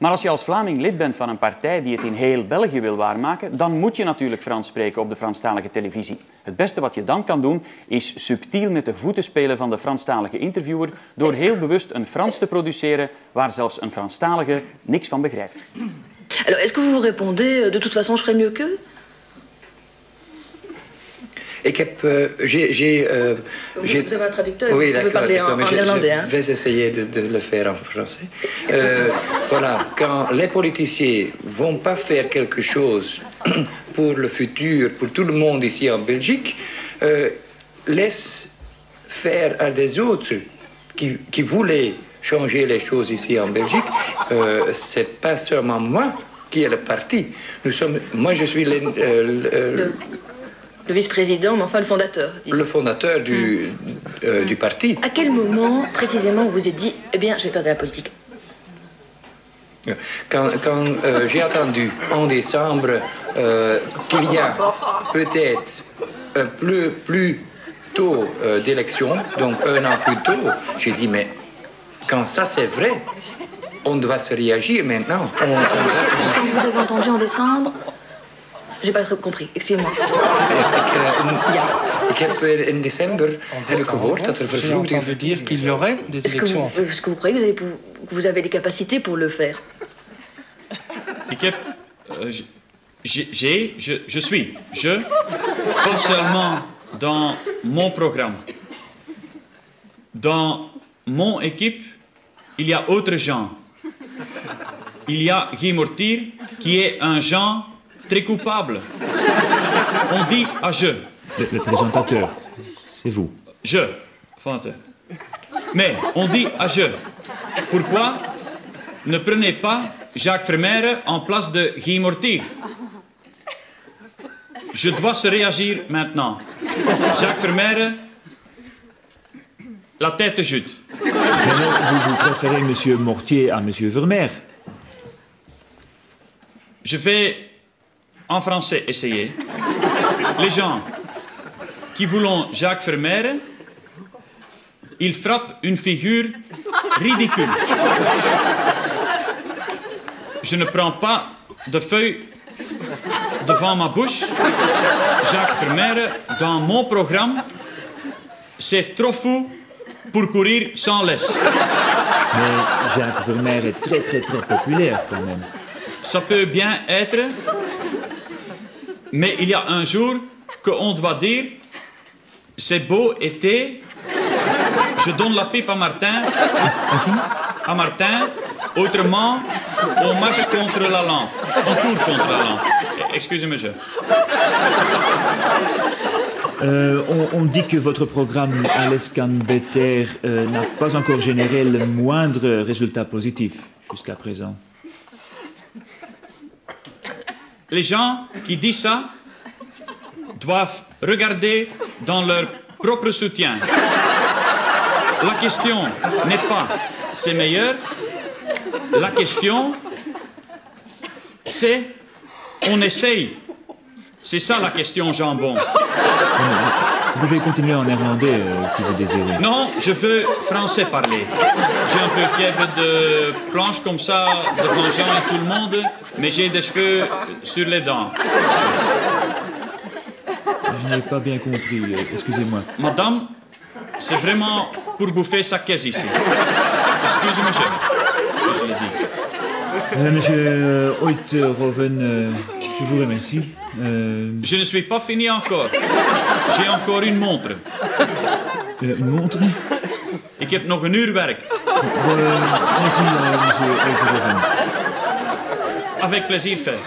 Maar als je als Vlaming lid bent van een partij die het in heel België wil waarmaken, dan moet je natuurlijk Frans spreken op de Franstalige televisie. Het beste wat je dan kan doen, is subtiel met de voeten spelen van de Franstalige interviewer door heel bewust een Frans te produceren waar zelfs een Franstalige niks van begrijpt. Alors, est-ce que vous vous répondez, de toute façon, je ferai mieux qu'eux? Ik heb... Vous avez un traducteur, oui, vous pouvez parler en néerlandais. Je vais essayer de le faire en français. Voilà, quand les politiciens vont pas faire quelque chose pour le futur, pour tout le monde ici en Belgique, laisse faire à des autres qui voulaient changer les choses ici en Belgique. C'est pas seulement moi qui est le parti. Moi, je suis le vice-président, mais enfin le fondateur. Disons. Le fondateur du parti. À quel moment, précisément, vous vous êtes dit, eh bien, je vais faire de la politique? Quand j'ai entendu en décembre qu'il y a peut-être plus tôt d'élection, donc un an plus tôt, j'ai dit, mais quand ça c'est vrai, on doit se réagir maintenant. On doit se réagir. Vous avez entendu en décembre? J'ai pas trop compris, excusez-moi. Ik heb in december gehoord dat er vervroegd veut dire qu'il y aurait des élections. Est-ce que vous croyez que vous avez les capacités pour le faire? Je suis, pas seulement dans mon programme. Dans mon équipe, il y a autres gens. Il y a Guy Mortier, qui est un genre très coupable. On dit à je. Le présentateur, c'est vous. Je, fondateur. Mais on dit à je. Pourquoi ne prenez pas Jacques Vermeire en place de Guy Mortier? Je dois se réagir maintenant. Jacques Vermeire, la tête chute. Maintenant, vous préférez M. Mortier à M. Vermeire? Je vais en français essayer. Les gens qui voulont Jacques Vermeire, ils frappent une figure ridicule. Je ne prends pas de feuille devant ma bouche. Jacques Vermeire, dans mon programme, c'est trop fou pour courir sans laisse. Mais Jacques Vermeire est très populaire quand même. Ça peut bien être, mais il y a un jour qu'on doit dire c'est beau été, je donne la pipe à Martin. À Martin, autrement, on marche contre la lampe. On court contre la lampe. Excusez-moi, On dit que votre programme à l'Escanbeter n'a pas encore généré le moindre résultat positif jusqu'à présent. Les gens qui disent ça doivent regarder dans leur propre soutien. La question n'est pas c'est meilleur. La question, c'est on essaye. C'est ça la question, jambon. Vous pouvez continuer en néerlandais si vous désirez. Non, je veux français parler. J'ai un peu fièvre de planche comme ça devant Jean et tout le monde, mais j'ai des cheveux sur les dents. Je n'ai pas bien compris, excusez-moi. Madame, c'est vraiment pour bouffer sa caisse ici. Excusez-moi, monsieur. Je l'ai dit. Monsieur Oithoven, je vous remercie. Je ne suis pas fini encore. J'ai encore une montre. Une montre? Ik heb nog een uur werk. Merci, monsieur Oithoven. Avec plaisir fait.